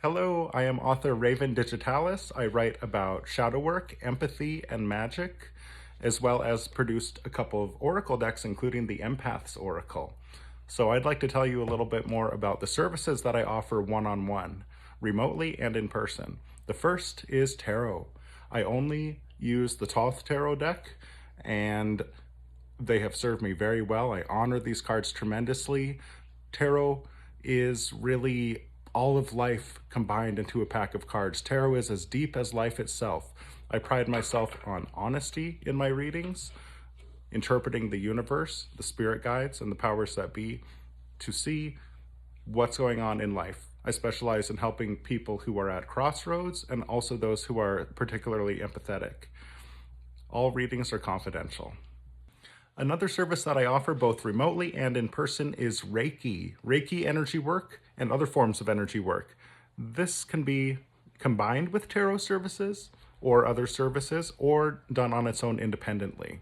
Hello, I am author Raven Digitalis. I write about shadow work, empathy, and magic, as well as produced a couple of oracle decks, including the Empath's Oracle. So I'd like to tell you a little bit more about the services that I offer one-on-one, remotely and in person. The first is tarot. I only use the Thoth Tarot deck, and they have served me very well. I honor these cards tremendously. Tarot is really all of life combined into a pack of cards. Tarot is as deep as life itself. I pride myself on honesty in my readings, interpreting the universe, the spirit guides, and the powers that be to see what's going on in life. I specialize in helping people who are at crossroads and also those who are particularly empathetic. All readings are confidential. Another service that I offer both remotely and in person is Reiki. Reiki energy work and other forms of energy work. This can be combined with tarot services or other services or done on its own independently.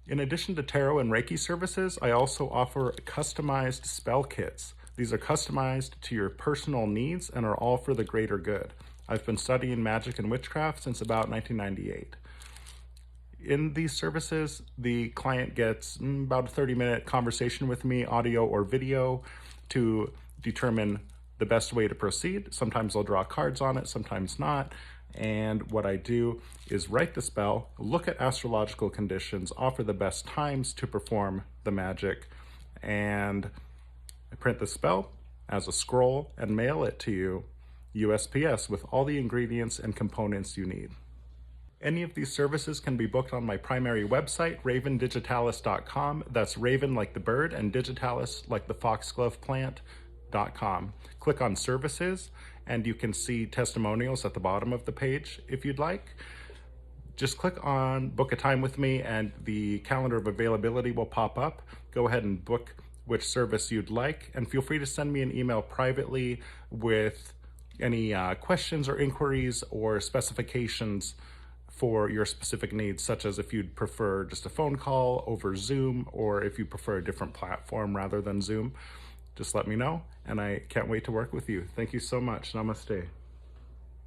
In addition to tarot and Reiki services, I also offer customized spell kits. These are customized to your personal needs and are all for the greater good. I've been studying magic and witchcraft since about 1998. In these services, the client gets about a 30-minute conversation with me, audio or video, to determine the best way to proceed. Sometimes I'll draw cards on it, sometimes not. And what I do is write the spell, look at astrological conditions, offer the best times to perform the magic, and I print the spell as a scroll and mail it to you USPS with all the ingredients and components you need. Any of these services can be booked on my primary website, ravendigitalis.com. That's Raven like the bird and Digitalis like the foxglove plant.com. Click on services and you can see testimonials at the bottom of the page if you'd like. Just click on book a time with me and the calendar of availability will pop up. Go ahead and book which service you'd like, and feel free to send me an email privately with any questions or inquiries or specifications for your specific needs, such as if you'd prefer just a phone call over Zoom, or if you prefer a different platform rather than Zoom. Just let me know, and I can't wait to work with you. Thank you so much. Namaste.